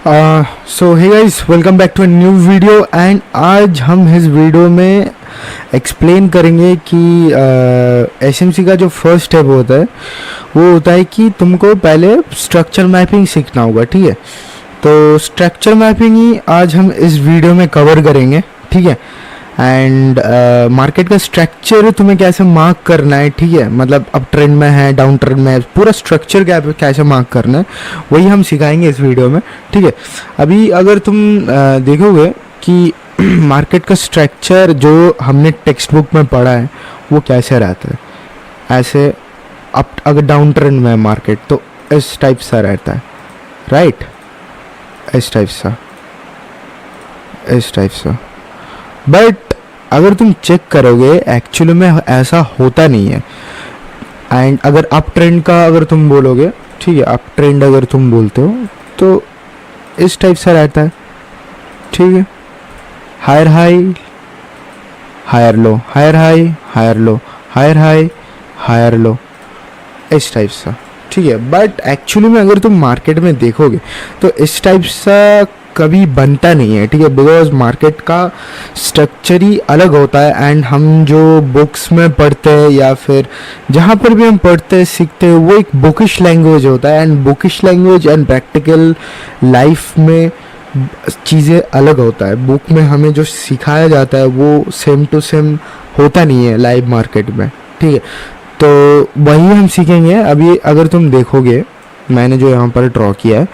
So hey guys, welcome back to a new video. And आज हम इस video में एक्सप्लेन करेंगे कि एसएमसी का जो फर्स्ट स्टेप होता है वो होता है कि तुमको पहले स्ट्रक्चर मैपिंग सीखना होगा। ठीक है, तो स्ट्रक्चर मैपिंग ही आज हम इस वीडियो में कवर करेंगे। ठीक है, एंड मार्केट का स्ट्रक्चर तुम्हें कैसे मार्क करना है। ठीक है, मतलब अप ट्रेंड में है, डाउन ट्रेंड में है, पूरा स्ट्रक्चर कैसे मार्क करना है वही हम सिखाएंगे इस वीडियो में। ठीक है, अभी अगर तुम देखोगे कि मार्केट का स्ट्रक्चर जो हमने टेक्स्ट बुक में पढ़ा है वो कैसे रहता है, ऐसे अप अगर डाउन ट्रेंड में है मार्केट तो इस टाइप सा रहता है, राइट, इस टाइप सा। बट अगर तुम चेक करोगे एक्चुअली में ऐसा होता नहीं है। एंड अगर अप ट्रेंड का अगर तुम बोलोगे, ठीक है, अप ट्रेंड अगर तुम बोलते हो तो इस टाइप से रहता है। ठीक है, higher high, higher low, higher high, higher low, higher high, higher low, इस टाइप सा। ठीक है, बट एक्चुअली में अगर तुम मार्केट में देखोगे तो इस टाइप सा कभी बनता नहीं है। ठीक है, बिकॉज मार्केट का स्ट्रक्चर ही अलग होता है। एंड हम जो बुक्स में पढ़ते हैं या फिर जहाँ पर भी हम पढ़ते हैं सीखते हैं वो एक बुकिश लैंग्वेज होता है। And bookish language and practical life में चीज़ें अलग होता है। बुक में हमें जो सिखाया जाता है वो सेम टू सेम होता नहीं है लाइव मार्केट में। ठीक है, तो वही हम सीखेंगे। अभी अगर तुम देखोगे मैंने जो यहाँ पर ड्रॉ किया है,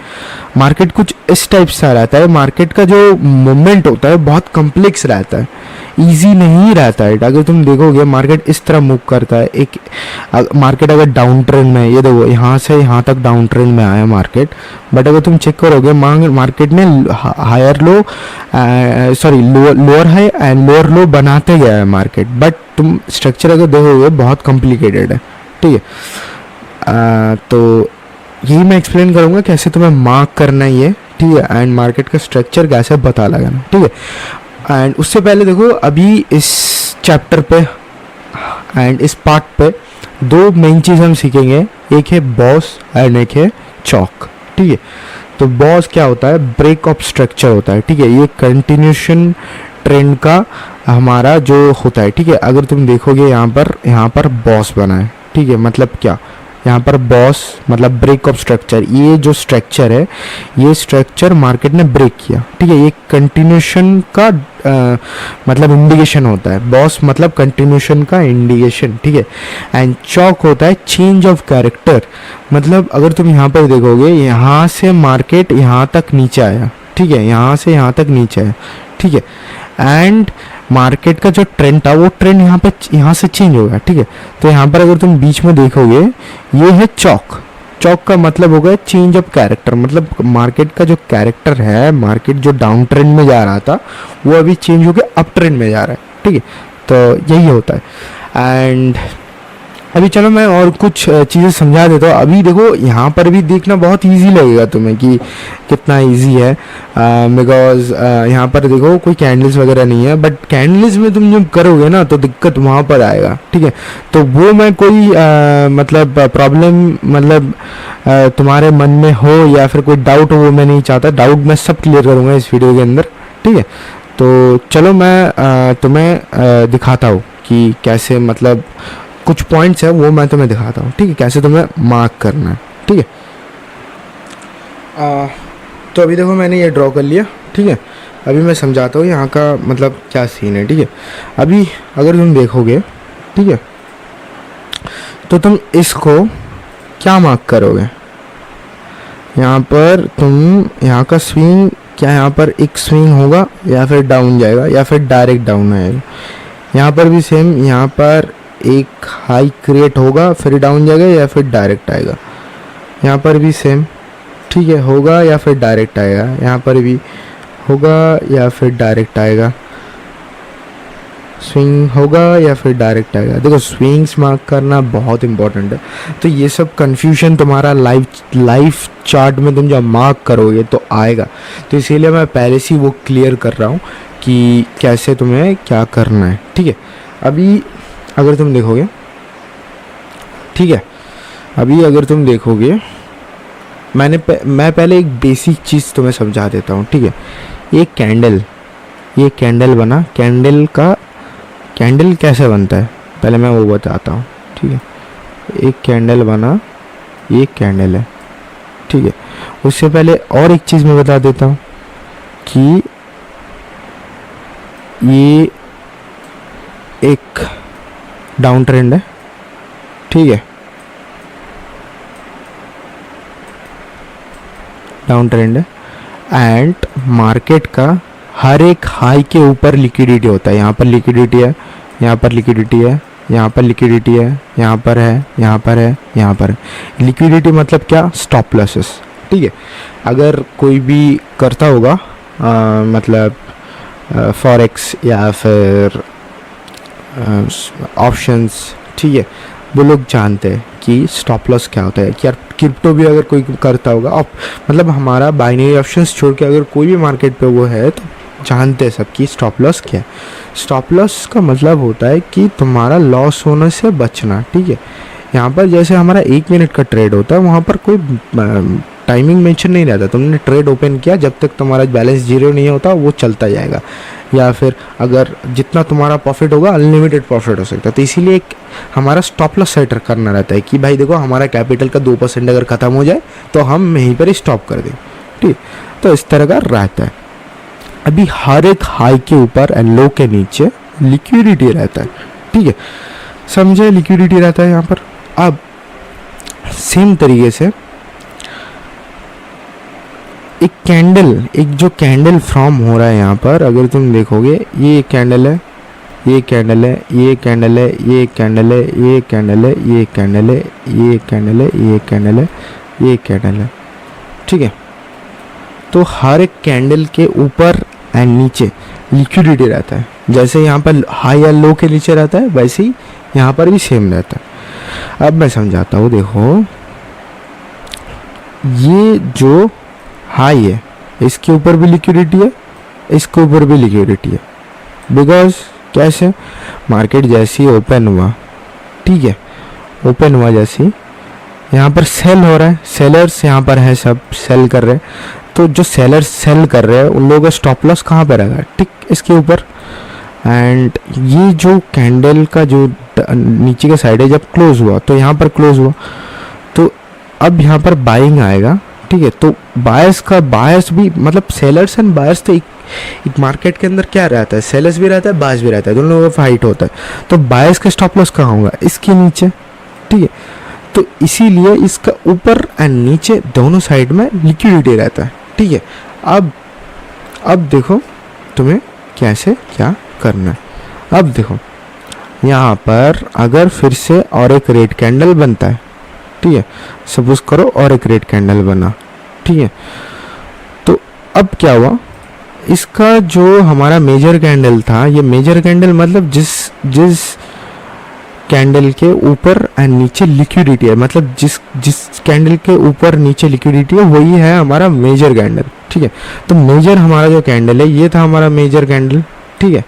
मार्केट कुछ इस टाइप सा रहता है। मार्केट का जो मूवमेंट होता है बहुत कॉम्प्लेक्स रहता है, इजी नहीं रहता है। अगर तुम देखोगे मार्केट इस तरह मूव करता है। एक मार्केट अगर डाउन ट्रेंड में है, ये देखो यहाँ से यहाँ तक डाउन ट्रेंड में आया मार्केट, बट अगर तुम चेक करोगे मार्केट ने higher low sorry lower high and lower low बनाते गया है मार्केट। बट तुम स्ट्रक्चर अगर देखोगे बहुत कॉम्प्लिकेटेड है। ठीक है, तो यही मैं एक्सप्लेन करूँगा कैसे तुम्हें मार्क करना ही है। ठीक है, एंड मार्केट का स्ट्रक्चर कैसे पता लगाना। ठीक है, एंड उससे पहले देखो अभी इस चैप्टर पे एंड इस पार्ट पे दो मेन चीज़ हम सीखेंगे, एक है बॉस एंड एक है चॉक। ठीक है, तो बॉस क्या होता है, ब्रेक ऑफ स्ट्रक्चर होता है। ठीक है, ये कंटिन्यूशन ट्रेंड का हमारा जो होता है। ठीक है, अगर तुम देखोगे यहाँ पर बॉस बना है। ठीक है, मतलब क्या, यहाँ पर बॉस मतलब ब्रेक ऑफ स्ट्रक्चर। ये जो स्ट्रक्चर है ये स्ट्रक्चर मार्केट ने ब्रेक किया। ठीक है, ये कंटिन्यूशन का मतलब इंडिकेशन होता है। बॉस मतलब कंटिन्यूशन का इंडिकेशन। ठीक है, एंड चॉक होता है चेंज ऑफ कैरेक्टर। मतलब अगर तुम यहाँ पर देखोगे यहाँ से मार्केट यहाँ तक नीचे आया। ठीक है, यहाँ से यहाँ तक नीचे आया। ठीक है, एंड मार्केट का जो ट्रेंड था वो ट्रेंड यहाँ से चेंज हो गया। ठीक है, तो यहाँ पर अगर तुम बीच में देखोगे ये है चॉक। चॉक का मतलब हो गया चेंज ऑफ कैरेक्टर। मतलब मार्केट का जो कैरेक्टर है, मार्केट जो डाउन ट्रेंड में जा रहा था वो अभी चेंज हो गया अप ट्रेंड में जा रहा है। ठीक है, तो यही होता है। एंड अभी चलो मैं और कुछ चीज़ें समझा देता हूँ। अभी देखो यहाँ पर भी देखना बहुत इजी लगेगा तुम्हें कि कितना इजी है, बिकॉज यहाँ पर देखो कोई कैंडल्स वगैरह नहीं है। बट कैंडल्स में तुम जब करोगे ना तो दिक्कत वहाँ पर आएगा। ठीक है, तो वो मैं कोई मतलब प्रॉब्लम मतलब तुम्हारे मन में हो या फिर कोई डाउट हो वो मैं नहीं चाहता। डाउट मैं सब क्लियर करूँगा इस वीडियो के अंदर। ठीक है, तो चलो मैं तुम्हें दिखाता हूँ कि कैसे मतलब कुछ पॉइंट्स है वो मैं तुम्हें दिखाता हूँ। ठीक है, कैसे तुम्हें मार्क करना है। ठीक है, तो अभी देखो मैंने ये ड्रॉ कर लिया। ठीक है, अभी मैं समझाता हूँ यहाँ का मतलब क्या सीन है। ठीक है, अभी अगर तुम देखोगे, ठीक है, तो तुम इसको क्या मार्क करोगे, यहाँ पर तुम यहाँ का स्विंग क्या, यहाँ पर एक स्विंग होगा या फिर डाउन जाएगा या फिर डायरेक्ट डाउन आएगा। यहाँ पर भी सेम, यहाँ पर एक हाई क्रिएट होगा फिर डाउन जाएगा या फिर डायरेक्ट आएगा। यहाँ पर भी सेम, ठीक है, होगा या फिर डायरेक्ट आएगा। यहाँ पर भी होगा या फिर डायरेक्ट आएगा। स्विंग होगा या फिर डायरेक्ट आएगा। देखो स्विंग्स मार्क करना बहुत इंपॉर्टेंट है। तो ये सब कंफ्यूजन तुम्हारा लाइव चार्ट में तुम जब मार्क करोगे तो आएगा। तो इसीलिए मैं पहले से वो क्लियर कर रहा हूँ कि कैसे तुम्हें क्या करना है। ठीक है, अभी अगर तुम देखोगे, ठीक है, अभी अगर तुम देखोगे मैं पहले एक बेसिक चीज़ तुम्हें समझा देता हूँ, ठीक है। ये कैंडल बना, कैंडल कैसे बनता है पहले मैं वो बताता हूँ, ठीक है। एक कैंडल बना, ये कैंडल है, ठीक है। उससे पहले और एक चीज़ मैं बता देता हूँ कि ये एक डाउन ट्रेंड है, ठीक है, डाउन ट्रेंड है। एंड मार्केट का हर एक हाई के ऊपर लिक्विडिटी होता है। यहाँ पर लिक्विडिटी है, यहाँ पर लिक्विडिटी है, यहाँ पर लिक्विडिटी है, यहाँ पर है, यहाँ पर है, यहाँ पर है। लिक्विडिटी मतलब क्या? स्टॉप लॉसेस, ठीक है। अगर कोई भी करता होगा मतलब फॉरेक्स या फिर ऑप्शंस, ठीक है, वो लोग जानते हैं कि स्टॉप लॉस क्या होता है। कि यार क्रिप्टो भी अगर कोई करता होगा, मतलब हमारा बाइनरी ऑप्शंस छोड़ के अगर कोई भी मार्केट पे वो है तो जानते हैं सब कि स्टॉप लॉस क्या है। स्टॉप लॉस का मतलब होता है कि तुम्हारा लॉस होने से बचना, ठीक है। यहाँ पर जैसे हमारा 1 मिनट का ट्रेड होता है, वहाँ पर कोई टाइमिंग मेंशन नहीं रहता। तुमने ट्रेड ओपन किया, जब तक तुम्हारा बैलेंस जीरो नहीं होता वो चलता जाएगा। या फिर अगर जितना तुम्हारा प्रॉफिट होगा अनलिमिटेड प्रॉफिट हो सकता है। तो इसीलिए एक हमारा स्टॉप लॉस सेट करना रहता है कि भाई देखो हमारा कैपिटल का 2% अगर ख़त्म हो जाए तो हम यहीं पर स्टॉप कर दें, ठीक। तो इस तरह का रहता है। अभी हर एक हाई के ऊपर एंड लो के नीचे लिक्विडिटी रहता है, ठीक है, समझे? लिक्विडिटी रहता है यहाँ पर। अब सेम तरीके से एक जो कैंडल फॉर्म हो रहा है यहाँ पर, अगर तुम देखोगे ये कैंडल है, ये कैंडल है, ये कैंडल है, ये कैंडल है, ये कैंडल है, ये कैंडल है, ये कैंडल है, ये कैंडल है, ये कैंडल है, ठीक है। तो हर एक कैंडल के ऊपर एंड नीचे लिक्विडिटी रहता है। जैसे यहाँ पर हाई या लो के नीचे रहता है, वैसे ही यहाँ पर भी सेम रहता है। अब मैं समझाता हूँ, देखो ये जो हाई है इसके ऊपर भी लिक्विडिटी है, इसके ऊपर भी लिक्विडिटी है। बिकॉज कैसे? मार्केट जैसी ओपन हुआ, ठीक है, ओपन हुआ जैसी यहाँ पर सेल हो रहा है, सेलर्स यहाँ पर है, सब सेल कर रहे हैं। तो जो सेलर्स सेल कर रहे हैं उन लोगों का स्टॉप लॉस कहाँ पर रहेगा? ठीक इसके ऊपर। एंड ये जो कैंडल का जो नीचे का साइड है, जब क्लोज हुआ तो यहाँ पर क्लोज हुआ, तो अब यहाँ पर बाइंग आएगा, ठीक है। तो बायर्स भी मतलब सेलर्स एंड बायर्स, तो एक मार्केट के अंदर क्या रहता है? सेलर्स भी रहता है, बायर्स भी रहता है, दोनों लोगों का फाइट होता है। तो बायर्स का स्टॉप लॉस कहाँ होगा? इसके नीचे, ठीक है। तो इसीलिए इसका ऊपर एंड नीचे दोनों साइड में लिक्विडिटी रहता है, ठीक है। अब देखो तुम्हें कैसे क्या करना है। अब देखो यहाँ पर अगर फिर से और एक रेड कैंडल बनता है, ठीक है, सपोज करो और एक रेड कैंडल बना, ठीक है। तो अब क्या हुआ? इसका जो हमारा मेजर कैंडल था, ये मेजर कैंडल मतलब जिस कैंडल के ऊपर एंड नीचे लिक्विडिटी है, मतलब जिस कैंडल के ऊपर नीचे लिक्विडिटी है वही है हमारा मेजर कैंडल, ठीक है। तो मेजर हमारा जो कैंडल है, ये था हमारा मेजर कैंडल, ठीक है,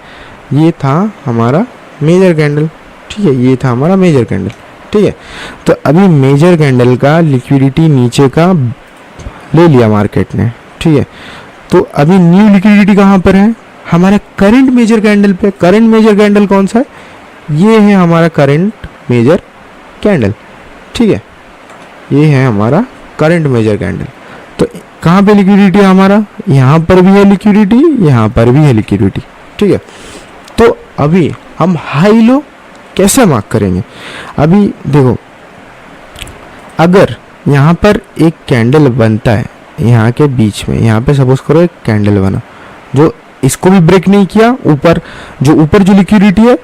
ये था हमारा मेजर कैंडल, ठीक है, ये था हमारा मेजर कैंडल, ठीक है। तो अभी मेजर कैंडल का लिक्विडिटी नीचे का ले लिया मार्केट ने, ठीक है। तो अभी न्यू लिक्विडिटी कहाँ पर है? हमारे करंट मेजर कैंडल पे। करंट मेजर कैंडल कौन सा है? ये है हमारा करंट मेजर कैंडल, ठीक है, ये है हमारा करंट मेजर कैंडल। तो कहाँ पे लिक्विडिटी है हमारा? यहाँ पर भी है लिक्विडिटी, यहाँ पर भी है लिक्विडिटी, ठीक है। तो अभी हम हाई लो कैसे मार्क करेंगे? अभी देखो, अगर यहाँ पर एक कैंडल बनता है यहाँ के बीच में, यहाँ पे सपोज करो एक कैंडल बना जो इसको भी ब्रेक नहीं किया, ऊपर जो लिक्विडिटी है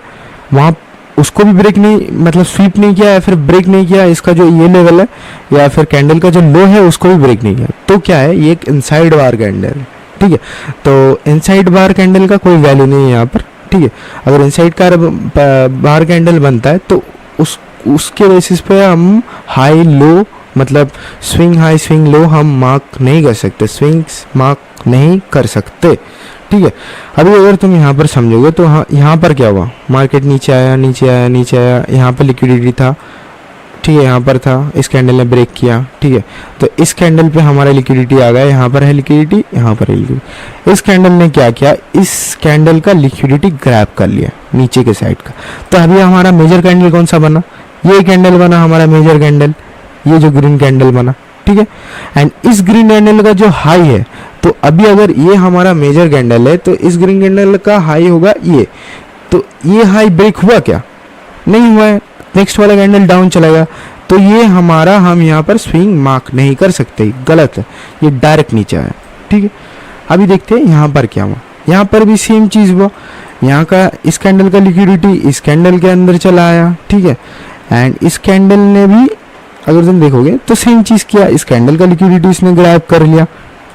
वहाँ उसको भी ब्रेक नहीं, मतलब स्वीप नहीं किया या फिर ब्रेक नहीं किया, इसका जो ये लेवल है या फिर कैंडल का जो लो है उसको भी ब्रेक नहीं किया, तो क्या है? ये एक इनसाइड बार कैंडल है, ठीक है। तो इनसाइड बार कैंडल का कोई वैल्यू नहीं है यहाँ पर, ठीक है। अगर इनसाइड का बार कैंडल बनता है तो उसके बेसिस पे हम हाई लो, मतलब स्विंग हाई स्विंग लो हम मार्क नहीं कर सकते, स्विंग्स मार्क नहीं कर सकते, ठीक है। अभी अगर तुम यहाँ पर समझोगे तो हाँ, यहाँ पर क्या हुआ? मार्केट नीचे आया, नीचे आया, नीचे आया, यहाँ पर लिक्विडिटी था, ठीक है, यहाँ पर था, इस कैंडल ने ब्रेक किया, ठीक है, तो इस कैंडल पे हमारा लिक्विडिटी आ गया, यहाँ पर है लिक्विडिटी, यहाँ पर है लिक्विडिटी। इस कैंडल ने क्या किया, इस कैंडल का लिक्विडिटी ग्रैब कर लिया नीचे के साइड का। तो अभी हमारा मेजर कैंडल कौन सा बना, ये कैंडल बना हमारा मेजर कैंडल, ये जो ग्रीन कैंडल बना, ठीक है। एंड इस ग्रीन कैंडल का जो हाई है, तो अभी अगर ये हमारा मेजर कैंडल है तो इस ग्रीन कैंडल का हाई होगा ये, तो ये हाई ब्रेक हुआ क्या, नहीं हुआ है, नेक्स्ट वाला कैंडल डाउन चलेगा। तो ये हमारा, हम यहाँ पर स्विंग मार्क नहीं कर सकते, गलत है, ये डायरेक्ट नीचे है, ठीक है। अभी देखते हैं यहाँ पर क्या हुआ, यहाँ पर भी सेम चीज़ हुआ, यहाँ का इस कैंडल का लिक्विडिटी इस कैंडल के अंदर चला आया, ठीक है। एंड इस कैंडल ने भी अगर तुम देखोगे तो सेम चीज़ किया, इस कैंडल का लिक्विडिटी इसने ग्रैब कर लिया,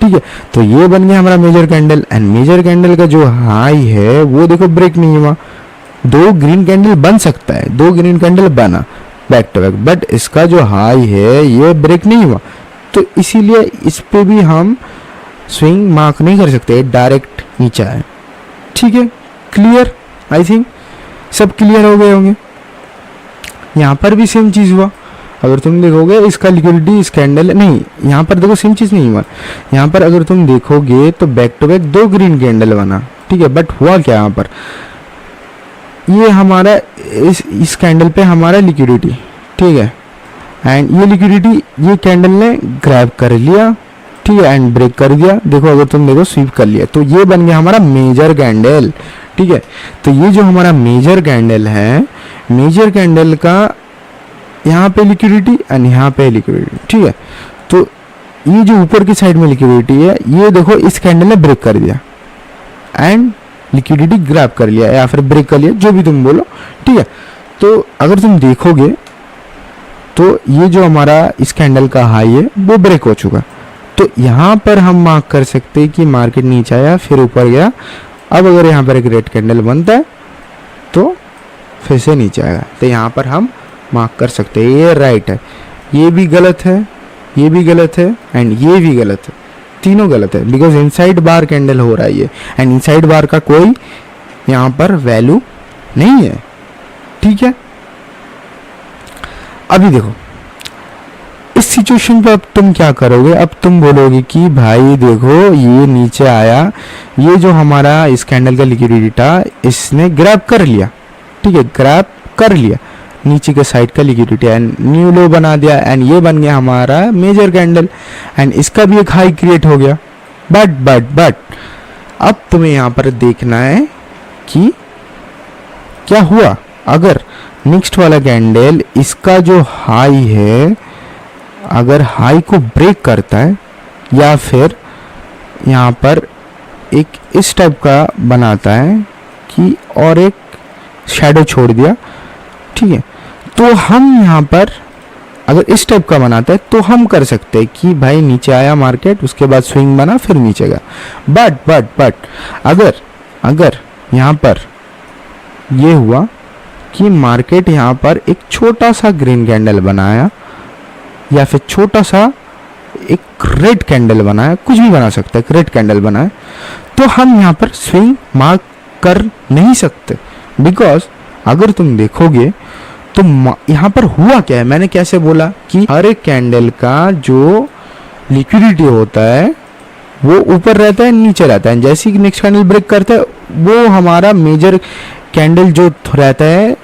ठीक है। तो ये बन गया हमारा major candle. And major candle का जो हाई है वो देखो ब्रेक नहीं हुआ, दो ग्रीन कैंडल बन सकता है, दो ग्रीन कैंडल बना बैक टू बैक, बट इसका जो हाई है ये ब्रेक नहीं हुआ, तो इसीलिए इस पे भी हम स्विंग मार्क नहीं कर सकते, डायरेक्ट नीचे है, ठीक है। क्लियर, आई थिंक सब क्लियर हो गए होंगे। यहाँ पर भी सेम चीज़ हुआ, अगर तुम देखोगे इसका लिक्विडिटी इस कैंडल नहीं, यहाँ पर देखो सेम चीज़ नहीं हुआ, यहाँ पर अगर तुम देखोगे तो बैक टू बैक दो ग्रीन कैंडल बना, ठीक है। बट हुआ क्या, यहाँ पर ये हमारा इस कैंडल पे हमारा लिक्विडिटी, ठीक है, एंड ये लिक्विडिटी ये कैंडल ने ग्रैब कर लिया, ठीक है, एंड ब्रेक कर दिया। देखो अगर तुम देखो स्वीप कर लिया, तो ये बन गया हमारा मेजर कैंडल, ठीक है। तो ये जो हमारा मेजर कैंडल है, मेजर कैंडल का यहाँ पे लिक्विडिटी एंड यहाँ पे लिक्विडिटी, ठीक है। तो ये जो ऊपर की साइड में लिक्विडिटी है, ये देखो इस कैंडल ने ब्रेक कर दिया एंड लिक्विडिटी ग्रैब कर लिया या फिर ब्रेक कर लिया, जो भी तुम बोलो, ठीक है। तो अगर तुम देखोगे तो ये जो हमारा इस कैंडल का हाई है वो ब्रेक हो चुका, तो यहाँ पर हम मार्क कर सकते हैं कि मार्केट नीचे आया फिर ऊपर गया। अब अगर यहाँ पर एक रेड कैंडल बनता है तो फिर से नीचे आएगा, तो यहाँ पर हम मार्क कर सकते हैं ये राइट है, ये भी गलत है, ये भी गलत है एंड ये भी गलत है, तीनों गलत है, बिकॉज इनसाइड बार कैंडल हो रहा है ये, एंड इनसाइड बार का कोई यहाँ पर वैल्यू नहीं है, ठीक है। अभी देखो इस सिचुएशन पे अब तुम क्या करोगे, अब तुम बोलोगे कि भाई देखो ये नीचे आया, ये जो हमारा इस कैंडल का लिक्विडिटी था इसने ग्रैब कर लिया, ठीक है, ग्रैब कर लिया नीचे के साइड का लिक्विडिटी एंड न्यू लो बना दिया, एंड ये बन गया हमारा मेजर कैंडल एंड इसका भी एक हाई क्रिएट हो गया। बट अब तुम्हें यहाँ पर देखना है कि क्या हुआ, अगर नेक्स्ट वाला कैंडल इसका जो हाई है अगर हाई को ब्रेक करता है या फिर यहाँ पर एक इस टाइप का बनाता है कि और एक शैडो छोड़ दिया, ठीक है, तो हम यहाँ पर अगर इस टाइप का बनाता है तो हम कर सकते हैं कि भाई नीचे आया मार्केट, उसके बाद स्विंग बना फिर नीचे गया। बट अगर यहाँ पर ये हुआ कि मार्केट यहाँ पर एक छोटा सा ग्रीन कैंडल बनाया या फिर छोटा सा एक रेड कैंडल बनाया, कुछ भी बना सकता है, एक रेड कैंडल बनाया, तो हम यहाँ पर स्विंग मार्क कर नहीं सकते, बिकॉज अगर तुम देखोगे तो यहाँ पर हुआ क्या है, मैंने कैसे बोला कि हर एक कैंडल का जो लिक्विडिटी होता है वो ऊपर रहता है नीचे रहता है, जैसे ही नेक्स्ट कैंडल ब्रेक करता है वो हमारा मेजर कैंडल जो रहता है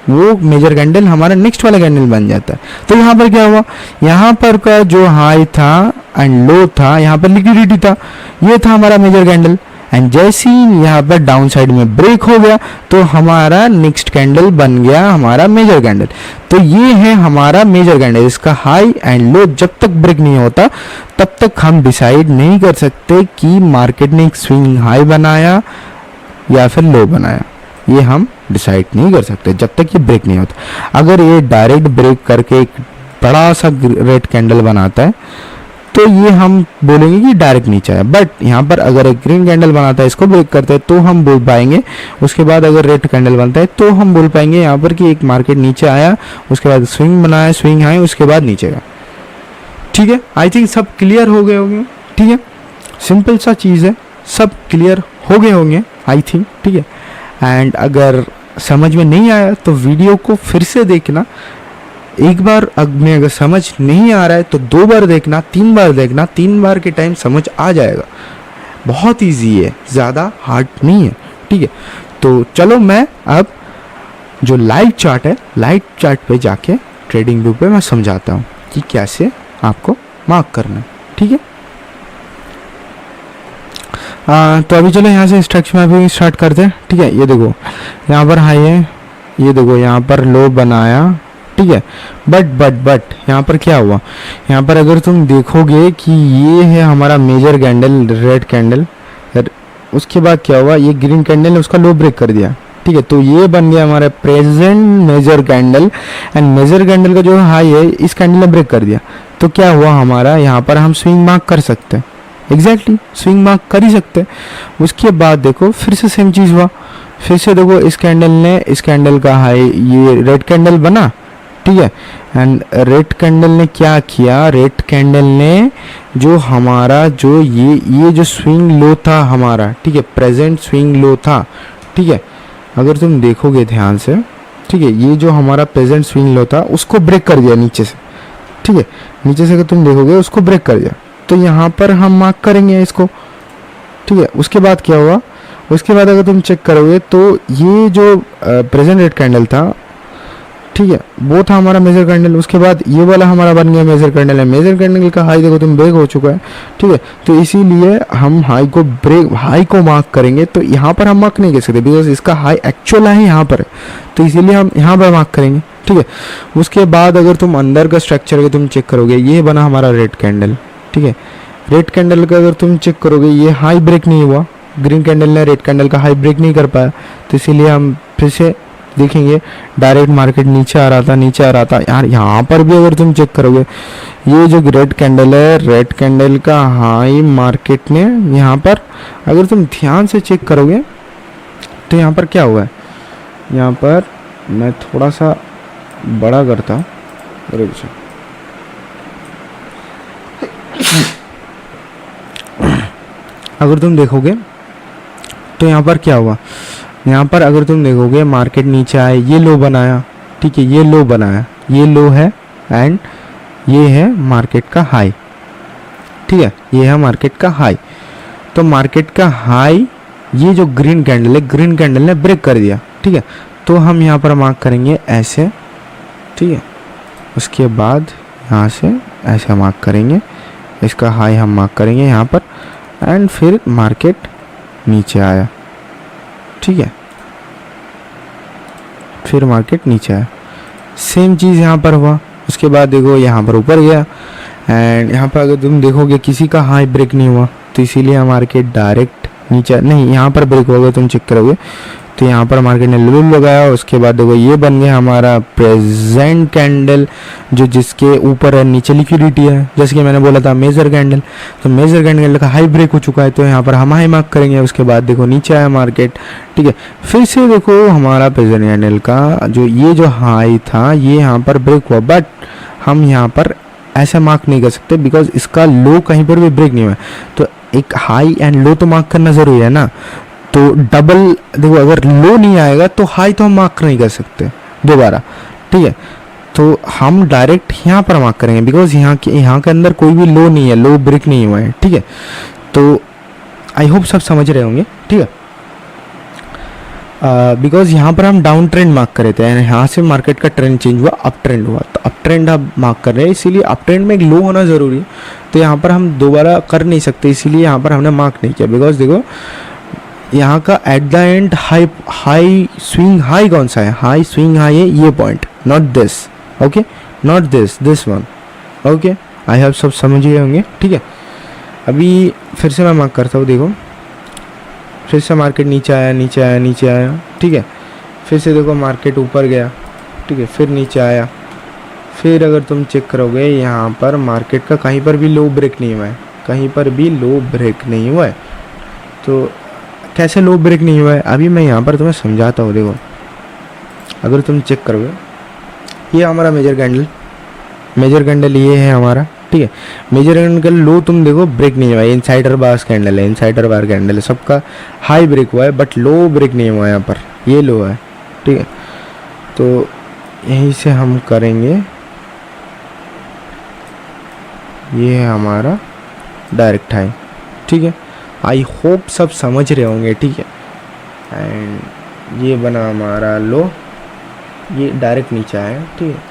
वो मेजर कैंडल हमारा नेक्स्ट वाला कैंडल बन जाता है। तो यहाँ पर क्या हुआ, यहाँ पर का जो हाई था एंड लो था, यहाँ पर लिक्विडिटी था, ये था हमारा मेजर कैंडल, एंड जैसे ही यहाँ पर डाउन साइड में ब्रेक हो गया तो हमारा नेक्स्ट कैंडल बन गया हमारा मेजर कैंडल। तो ये है हमारा मेजर कैंडल, इसका हाई एंड लो जब तक ब्रेक नहीं होता तब तक हम डिसाइड नहीं कर सकते कि मार्केट ने एक स्विंग हाई बनाया या फिर लो बनाया, ये हम डिसाइड नहीं कर सकते जब तक ये ब्रेक नहीं होता। अगर ये डायरेक्ट ब्रेक करके एक बड़ा सा रेड कैंडल बनाता है तो ये हम बोलेंगे कि डायरेक्ट नीचे आया, बट यहाँ पर अगर एक ग्रीन कैंडल बनाता है इसको ब्रेक करता है तो हम बोल पाएंगे, उसके बाद अगर रेड कैंडल बनता है तो हम बोल पाएंगे यहाँ पर कि एक मार्केट नीचे आया, उसके बाद स्विंग बनाया, स्विंग आया, उसके बाद नीचे गया, ठीक है। आई थिंक सब क्लियर हो गए होंगे, ठीक है, सिंपल सा चीज़ है, सब क्लियर हो गए होंगे आई थिंक, ठीक है। एंड अगर समझ में नहीं आया तो वीडियो को फिर से देखना एक बार में अगर समझ नहीं आ रहा है तो 2 बार देखना, 3 बार देखना, 3 बार के टाइम समझ आ जाएगा। बहुत इजी है, ज़्यादा हार्ड नहीं है, ठीक है। तो चलो मैं अब जो लाइव चार्ट है, लाइव चार्ट पे जाके ट्रेडिंग व्यू पे मैं समझाता हूँ कि कैसे आपको मार्क करना है, ठीक है। तो अभी चलो यहाँ से स्ट्रक्चर में अभी स्टार्ट करते हैं, ठीक है। ये देखो यहाँ पर हाई है, ये देखो यहाँ पर लो बनाया, ठीक है। बट यहाँ पर क्या हुआ, यहाँ पर अगर तुम देखोगे कि ये है हमारा मेजर कैंडल, रेड कैंडल, उसके बाद क्या हुआ, ये ग्रीन कैंडल ने उसका लो ब्रेक कर दिया, ठीक है। तो ये बन गया हमारा present major candle, and major candle का जो हाई है इस कैंडल ने ब्रेक कर दिया। तो क्या हुआ हमारा, यहाँ पर हम स्विंग मार्क कर सकते हैं, एग्जैक्टली स्विंग मार्क कर ही सकते हैं। उसके बाद देखो फिर से सेम चीज़ हुआ, फिर से देखो इस कैंडल ने, इस कैंडल का हाई, ये रेड कैंडल बना, ठीक है। एंड रेड कैंडल ने क्या किया, रेड कैंडल ने जो हमारा जो ये जो स्विंग लो था हमारा, ठीक है, प्रेजेंट स्विंग लो था, ठीक है। अगर तुम देखोगे ध्यान से, ठीक है, ये जो हमारा प्रेजेंट स्विंग लो था उसको ब्रेक कर दिया नीचे से, ठीक है। नीचे से अगर तुम देखोगे उसको ब्रेक कर दिया, तो यहाँ पर हम मार्क करेंगे इसको, ठीक है। उसके बाद क्या हुआ, उसके बाद अगर तुम चेक करोगे तो ये जो प्रेजेंट रेड कैंडल था, ठीक है, वो था हमारा मेजर कैंडल। उसके बाद ये वाला हमारा बन गया मेजर कैंडल है, मेजर कैंडल का हाई देखो तुम ब्रेक हो चुका है, ठीक है। तो इसीलिए हम हाई को मार्क करेंगे। तो यहाँ पर हम मार्क नहीं कर सकते बिकॉज इसका हाई एक्चुअल है यहाँ पर, तो इसीलिए हम यहाँ पर मार्क करेंगे, ठीक है। उसके बाद अगर तुम अंदर का स्ट्रक्चर अगर तुम चेक करोगे, ये बना हमारा रेड कैंडल, ठीक है। रेड कैंडल का अगर तुम चेक करोगे ये हाई ब्रेक नहीं हुआ, ग्रीन कैंडल ने रेड कैंडल का हाई ब्रेक नहीं कर पाया, तो इसीलिए हम फिर से देखेंगे डायरेक्ट मार्केट नीचे आ रहा था यार। यहाँ पर भी अगर तुम चेक करोगे ये जो रेड कैंडल है, रेड कैंडल का हाई मार्केट ने यहाँ पर अगर तुम ध्यान से चेक करोगे तो यहाँ पर क्या हुआ है, यहाँ पर मैं थोड़ा सा बड़ा करता हूँ, अगर तुम देखोगे तो यहाँ पर क्या हुआ, यहाँ पर अगर तुम देखोगे मार्केट नीचे आए, ये लो बनाया, ठीक है, ये लो बनाया, ये लो है एंड ये है मार्केट का हाई, ठीक है, ये है मार्केट का हाई। तो मार्केट का हाई ये जो ग्रीन कैंडल है, ग्रीन कैंडल ने ब्रेक कर दिया, ठीक है। तो हम यहाँ पर मार्क करेंगे ऐसे, ठीक है। उसके बाद यहाँ से ऐसे मार्क करेंगे, इसका हाई हम मार्क करेंगे यहाँ पर, एंड फिर मार्केट नीचे आया, ठीक है, फिर मार्केट नीचे आया, सेम चीज़ यहाँ पर हुआ। उसके बाद देखो यहाँ पर ऊपर गया, एंड यहाँ पर अगर तुम देखोगे किसी का हाई ब्रेक नहीं हुआ, तो इसीलिए मार्केट डायरेक्ट नीचे नहीं, यहाँ पर ब्रेक होगा, तुम चेक करोगे तो यहाँ पर मार्केट ने लो लगाया। उसके बाद देखो ये बन गया हमारा प्रेजेंट कैंडल, जो जिसके ऊपर है नीचे लिक्विडिटी है, जैसे कि मैंने बोला था मेजर कैंडल। तो मेजर कैंडल का हाई ब्रेक हो चुका है, तो यहाँ पर हम हाई मार्क करेंगे। उसके बाद देखो नीचे आया मार्केट, ठीक है। फिर से देखो हमारा प्रेजेंट कैंडल का जो ये जो हाई था ये यहाँ पर ब्रेक हुआ, बट हम यहाँ पर ऐसे मार्क नहीं कर सकते बिकॉज इसका लो कहीं पर भी ब्रेक नहीं हुआ। तो एक हाई एंड लो तो मार्क करना ज़रूरी है ना, तो डबल देखो अगर लो नहीं आएगा तो हाई तो हम मार्क नहीं कर सकते दोबारा, ठीक है। तो हम डायरेक्ट यहाँ पर मार्क करेंगे बिकॉज यहाँ के अंदर कोई भी लो नहीं है, लो ब्रेक नहीं हुआ है, ठीक है। तो आई होप सब समझ रहे होंगे, ठीक है। बिकॉज यहाँ पर हम डाउन ट्रेंड मार्क कर रहे थे, यहाँ से मार्केट का ट्रेंड चेंज हुआ, अप ट्रेंड हुआ, तो अप ट्रेंड हम मार्क कर रहे हैं, इसीलिए अप ट्रेंड में एक लो होना ज़रूरी है। तो यहाँ पर हम दोबारा कर नहीं सकते, इसीलिए यहाँ पर हमने मार्क नहीं किया। बिकॉज देखो यहाँ का at the end high swing high कौन सा है, हाई स्विंग हाई है ये point, not this, okay, not this one, okay. I have सब समझ गए होंगे, ठीक है। अभी फिर से मैं मार्क करता हूँ, देखो फिर से मार्केट नीचे आया, ठीक है। फिर से देखो मार्केट ऊपर गया, ठीक है, फिर नीचे आया। फिर अगर तुम चेक करोगे यहाँ पर मार्केट का कहीं पर भी लो ब्रेक नहीं हुआ है, कहीं पर भी लो ब्रेक नहीं हुआ है। तो कैसे लो ब्रेक नहीं हुआ है अभी मैं यहाँ पर तुम्हें समझाता हूँ। देखो अगर तुम चेक करोगे ये हमारा मेजर कैंडल ये है हमारा, ठीक है। मेजर कैंडल लो तुम देखो ब्रेक नहीं हुआ है, इनसाइडर बार कैंडल है, सबका हाई ब्रेक हुआ है बट लो ब्रेक नहीं हुआ है, यहाँ पर ये लो है, ठीक है। तो यहीं से हम करेंगे ये है हमारा डायरेक्ट हाई, ठीक है। आई होप सब समझ रहे होंगे, ठीक है। एंड ये बना हमारा लो, ये डायरेक्ट नीचे आया, ठीक है,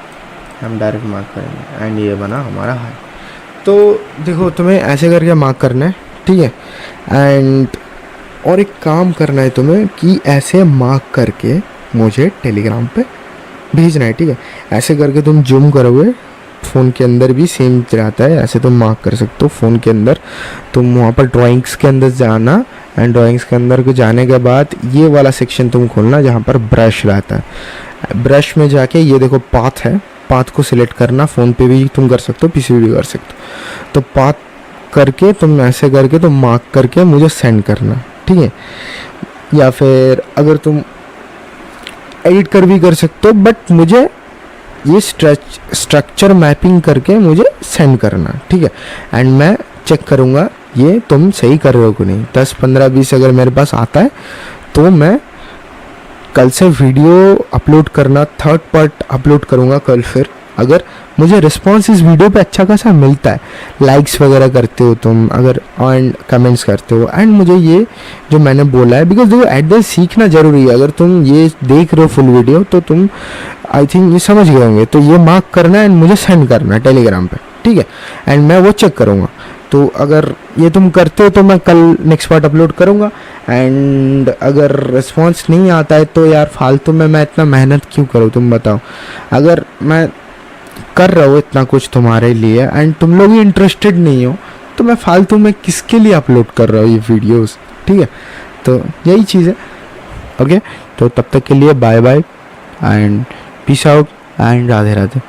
हम डायरेक्ट मार्क करेंगे। एंड ये बना हमारा हाई। तो देखो तुम्हें ऐसे करके मार्क करना है, ठीक है। एंड और एक काम करना है तुम्हें कि ऐसे मार्क करके मुझे टेलीग्राम पे भेजना है, ठीक है। ऐसे करके तुम जूम करोगे, फ़ोन के अंदर भी सेम रहता है, ऐसे तुम मार्क कर सकते हो फ़ोन के अंदर। तुम वहाँ पर ड्राइंग्स के अंदर जाना, एंड ड्राइंग्स के अंदर को जाने के बाद ये वाला सेक्शन तुम खोलना जहाँ पर ब्रश रहता है। ब्रश में जाके ये देखो पाथ है, पाथ को सिलेक्ट करना। फ़ोन पे भी तुम कर सकते हो, पीसी भी कर सकते हो। तो पाथ करके तुम ऐसे करके तुम मार्क करके मुझे सेंड करना, ठीक है। या फिर अगर तुम एडिट कर भी कर सकते हो, बट मुझे ये स्ट्रक्चर मैपिंग करके मुझे सेंड करना, ठीक है। एंड मैं चेक करूँगा ये तुम सही कर रहे हो कि नहीं। 10 15 20 अगर मेरे पास आता है तो मैं कल से वीडियो अपलोड करना, थर्ड पार्ट अपलोड करूँगा कल। फिर अगर मुझे रिस्पॉन्स इस वीडियो पे अच्छा खासा मिलता है, लाइक्स वगैरह करते हो तुम अगर, एंड कमेंट्स करते हो, एंड मुझे ये जो मैंने बोला है, बिकॉज देखो एट द सीखना ज़रूरी है। अगर तुम ये देख रहे हो फुल वीडियो तो तुम आई थिंक ये समझ गए होंगे। तो ये मार्क करना है एंड मुझे सेंड करना है टेलीग्राम पे, ठीक है। एंड मैं वो चेक करूँगा। तो अगर ये तुम करते हो तो मैं कल नेक्स्ट पार्ट अपलोड करूँगा। एंड अगर रिस्पॉन्स नहीं आता है तो यार फालतू में मैं इतना मेहनत क्यों करूँ, तुम बताओ। अगर मैं कर रहा हूँ इतना कुछ तुम्हारे लिए एंड तुम लोग ही इंटरेस्टेड नहीं हो, तो मैं फालतू में किसके लिए अपलोड कर रहा हूँ ये वीडियोस, ठीक है। तो यही चीज़ है, ओके। तो तब तक के लिए bye bye and peace out and Radhe Radhe.